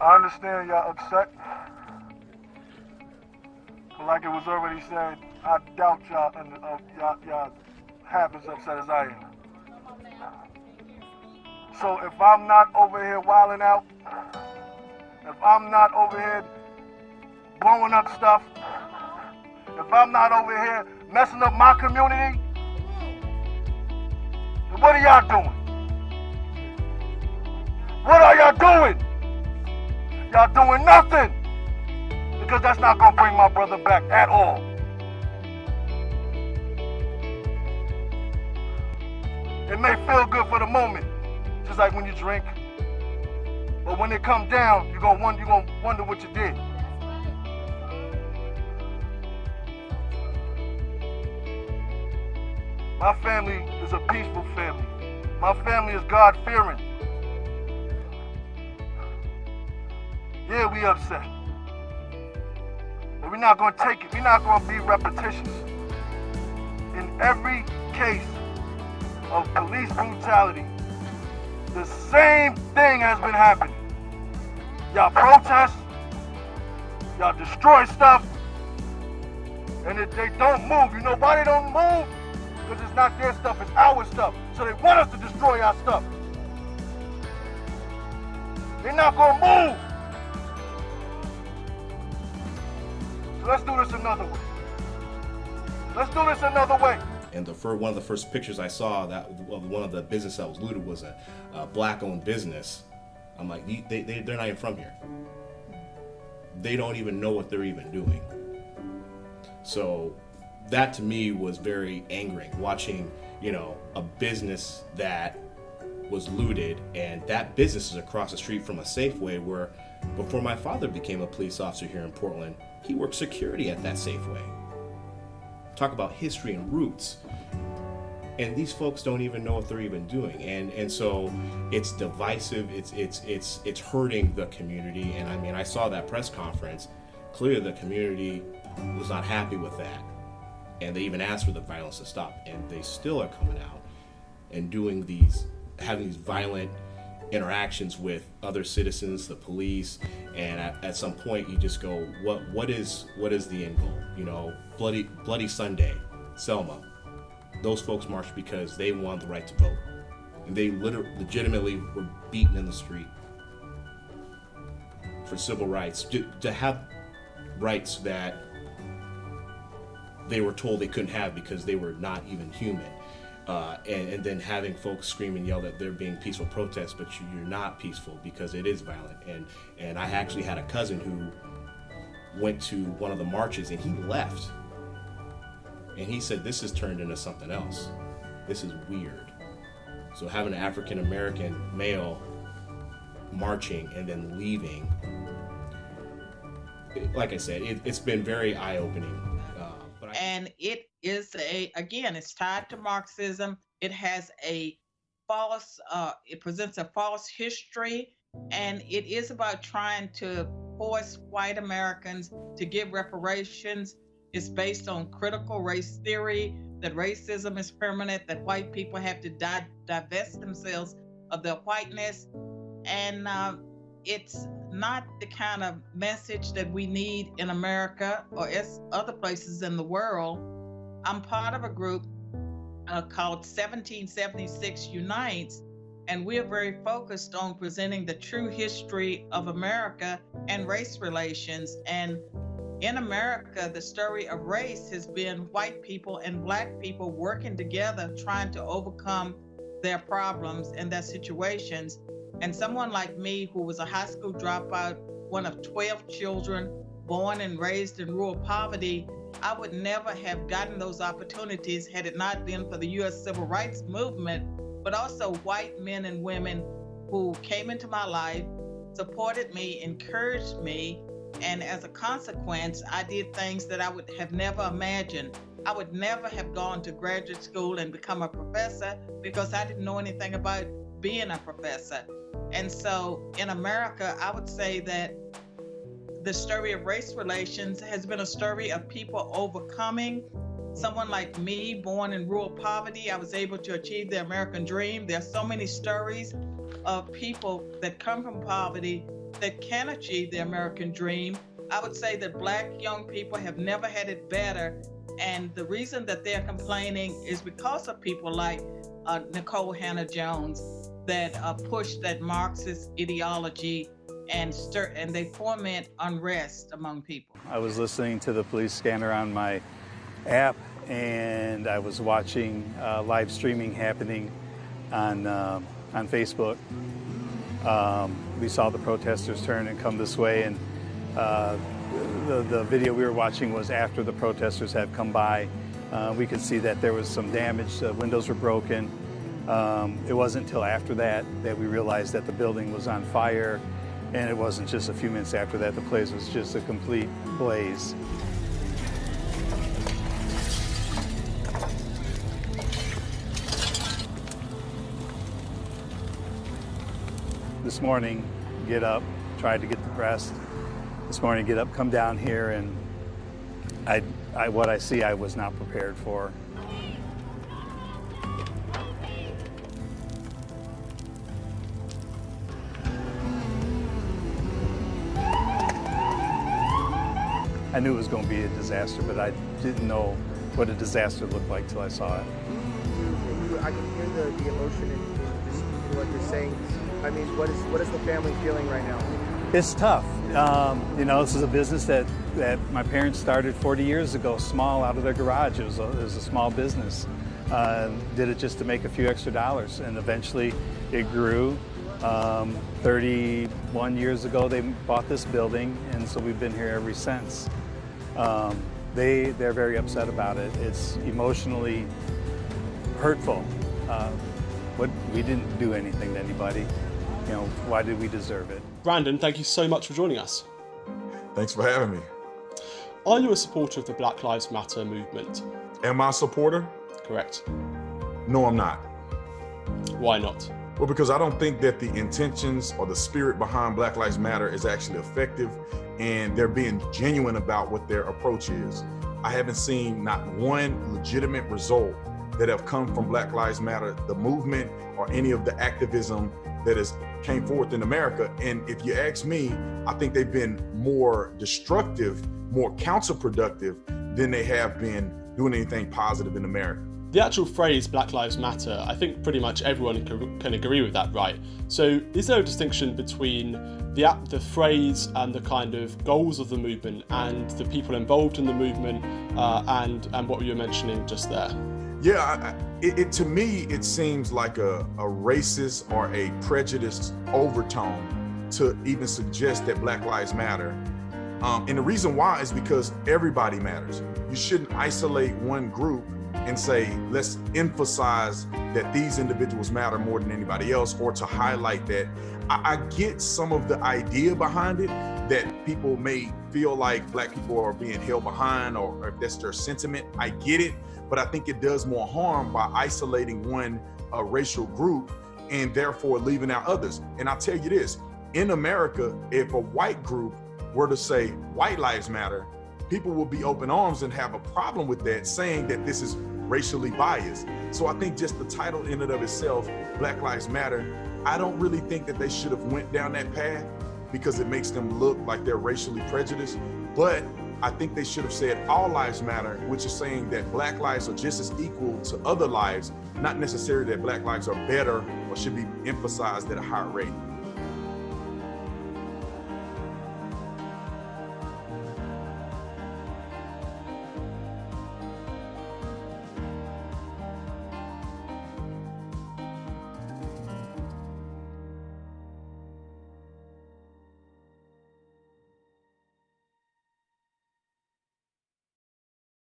I understand y'all upset. But like it was already said, I doubt y'all half as upset as I am. So if I'm not over here wilding out, if I'm not over here blowing up stuff, if I'm not over here messing up my community, then what are y'all doing? What are y'all doing? Y'all doing nothing. Because that's not gonna bring my brother back at all. It may feel good for the moment, just like when you drink. But when it comes down, you're gonna wonder what you did. My family is a peaceful family. My family is God-fearing. Yeah, we upset. But we're not gonna take it. We're not gonna be repetitious. In every case of police brutality, the same thing has been happening. Y'all protest, y'all destroy stuff, and if they don't move, you know why they don't move? Because it's not their stuff, it's our stuff. So they want us to destroy our stuff. They're not gonna move. So let's do this another way. Let's do this another way. And one of the first pictures I saw that one of the business that was looted was a black-owned business. I'm like, they're not even from here. They don't even know what they're even doing. So that to me was very angering, watching, a business that was looted, and that business is across the street from a Safeway where before my father became a police officer here in Portland, he worked security at that Safeway. Talk about history and roots. And these folks don't even know what they're even doing. And so it's divisive, it's hurting the community. And I mean, I saw that press conference. Clearly the community was not happy with that. And they even asked for the violence to stop. And they still are coming out and having these violent interactions with other citizens, the police, and at some point you just go, what is the end goal? Bloody Sunday, Selma. Those folks marched because they wanted the right to vote. And they legitimately were beaten in the street for civil rights, to have rights that they were told they couldn't have because they were not even human. And then having folks scream and yell that they're being peaceful protests, but you're not peaceful because it is violent. And I actually had a cousin who went to one of the marches and he left. And he said, this has turned into something else. This is weird. So having an African American male marching and then leaving, like I said, it's been very eye-opening. And it is it's tied to Marxism. It has it presents a false history, and it is about trying to force white Americans to give reparations. It's based on critical race theory, that racism is permanent, that white people have to divest themselves of their whiteness. And it's not the kind of message that we need in America or other places in the world. I'm part of a group called 1776 Unites, and we're very focused on presenting the true history of America and race relations. And in America, the story of race has been white people and black people working together, trying to overcome their problems and their situations. And someone like me, who was a high school dropout, one of 12 children, born and raised in rural poverty, I would never have gotten those opportunities had it not been for the U.S. Civil Rights Movement, but also white men and women who came into my life, supported me, encouraged me, and as a consequence, I did things that I would have never imagined. I would never have gone to graduate school and become a professor because I didn't know anything about being a professor. And so in America, I would say that the story of race relations has been a story of people overcoming someone like me, born in rural poverty, I was able to achieve the American dream. There are so many stories of people that come from poverty that can achieve the American dream. I would say that Black young people have never had it better. And the reason that they're complaining is because of people like Nicole Hannah-Jones that push that Marxist ideology and they foment unrest among people. I was listening to the police scanner on my app, and I was watching live streaming happening on Facebook. We saw the protesters turn and come this way, and the video we were watching was after the protesters had come by. We could see that there was some damage, the windows were broken. It wasn't until after that we realized that the building was on fire, and it wasn't just a few minutes after that, the place was just a complete blaze. This morning, get up, tried to get the rest. This morning, get up, come down here, and what I see, I was not prepared for. I knew it was going to be a disaster, but I didn't know what a disaster looked like till I saw it. I can hear the emotion in what you're saying. I mean, what is the family feeling right now? It's tough. This is a business that my parents started 40 years ago, small, out of their garage. It was a small business. Did it just to make a few extra dollars, and eventually it grew. 31 years ago, they bought this building, and so we've been here ever since. They're very upset about it. It's emotionally hurtful. We didn't do anything to anybody. Why did we deserve it? Brandon, thank you so much for joining us. Thanks for having me. Are you a supporter of the Black Lives Matter movement? Am I a supporter? Correct. No, I'm not. Why not? Well, because I don't think that the intentions or the spirit behind Black Lives Matter is actually effective, and they're being genuine about what their approach is. I haven't seen not one legitimate result that have come from Black Lives Matter, the movement, or any of the activism that has came forth in America. And if you ask me, I think they've been more destructive, more counterproductive than they have been doing anything positive in America. The actual phrase Black Lives Matter, I think pretty much everyone can agree with that, right? So is there a distinction between the phrase and the kind of goals of the movement and the people involved in the movement and what you were mentioning just there? Yeah, to me, it seems like a racist or a prejudiced overtone to even suggest that Black Lives Matter. And the reason why is because everybody matters. You shouldn't isolate one group and say, let's emphasize that these individuals matter more than anybody else, or to highlight that. I get some of the idea behind it, that people may feel like Black people are being held behind, or if that's their sentiment. I get it, but I think it does more harm by isolating one racial group and therefore leaving out others. And I'll tell you this, in America, if a white group were to say white lives matter, people will be open arms and have a problem with that, saying that this is racially biased. So I think just the title in and of itself, Black Lives Matter, I don't really think that they should have went down that path, because it makes them look like they're racially prejudiced. But I think they should have said all lives matter, which is saying that Black lives are just as equal to other lives, not necessarily that Black lives are better or should be emphasized at a higher rate.